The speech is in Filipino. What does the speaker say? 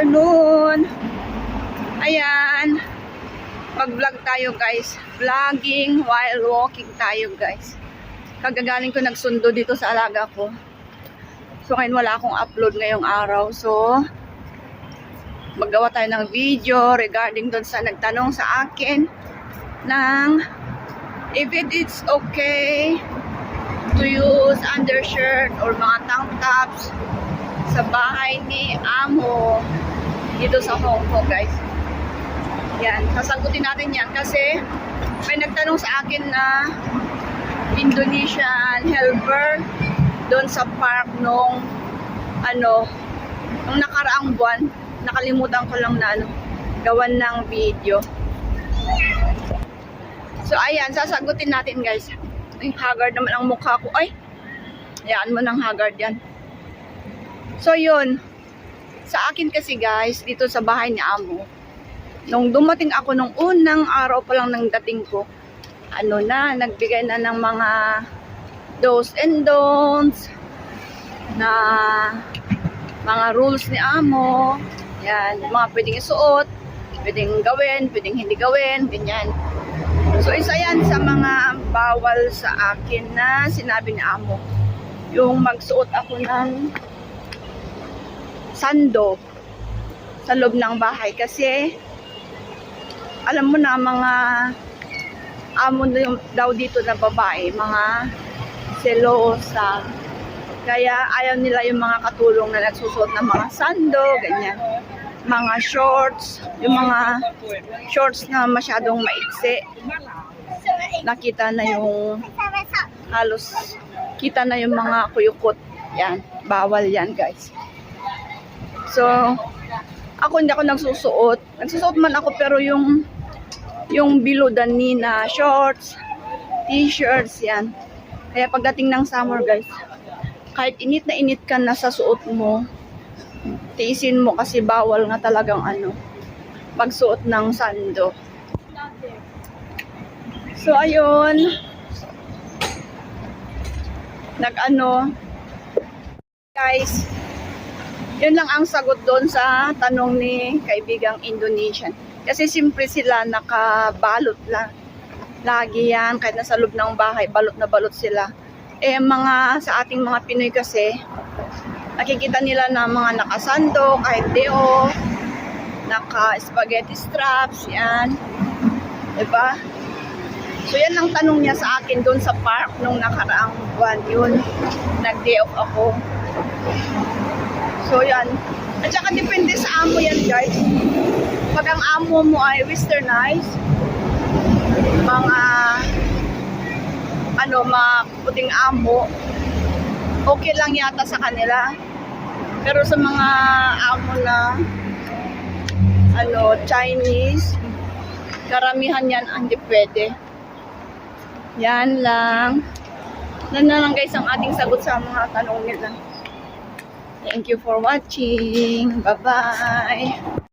afternoon. Ayan. Mag-vlog tayo guys. Vlogging while walking tayo guys. Kagagaling ko nagsundo dito sa alaga ko. So ngayon wala akong upload ngayong araw. So maggawa tayo ng video regarding doon sa nagtanong sa akin ng if it is okay to use undershirt or mga tank tops sa bahay ni Amo dito sa Hong Kong guys. Yan, sasagutin natin yan kasi may nagtanong sa akin na Indonesian helper doon sa park nung nung nakaraang buwan. Nakalimutan ko lang na gawan ng video. So ayan, sasagutin natin guys. Ay, haggard naman ang mukha ko. Ay, hayaan mo ng haggard yan. So yun, sa akin kasi guys, dito sa bahay ni Amo, nung dumating ako nung unang araw pa lang ng dating ko, nagbigay na ng mga do's and don'ts na mga rules ni Amo. Yan, mga pwedeng isuot, pwedeng gawin, pwedeng hindi gawin, ganyan. So isa yan sa mga bawal sa akin na sinabi ni Amo. Yung magsuot ako ng sando sa loob ng bahay kasi alam mo na mga amo daw dito na babae, mga selosa. Kaya ayaw nila yung mga katulong na nagsusuot ng mga sando, ganyan. Mga shorts, yung mga shorts na masyadong maiksi. Nakita na yung halos kita na yung mga kuyukot. Yan, bawal yan guys. So, hindi ako nagsusuot. Nagsusuot man ako pero yung below the knee na shorts, t-shirts, yan. Kaya pagdating ng summer guys, kahit init na init ka na sa suot mo, tiisin mo kasi bawal nga talagang magsuot ng sando. So, ayun. Guys, yun lang ang sagot doon sa tanong ni kaibigang Indonesian. Kasi siyempre sila nakabalot lang. Lagi yan, kahit nasa loob ng bahay, balot na balot sila. Sa ating mga Pinoy kasi, nakikita nila na mga nakasando, kahit deo, naka-spaghetti straps, yan. Diba? So yan ang tanong niya sa akin doon sa park nung nakaraang buwan yun. Nag-day off ako. So yan. At saka depende sa amo yan guys. Pag ang amo mo ay westernized, mga puting amo, okay lang yata sa kanila. Pero sa mga amo na Chinese, karamihan yan hindi pwede. Yan lang. Yan na lang guys ang ating sagot sa mga tanong nila. Thank you for watching. Bye-bye.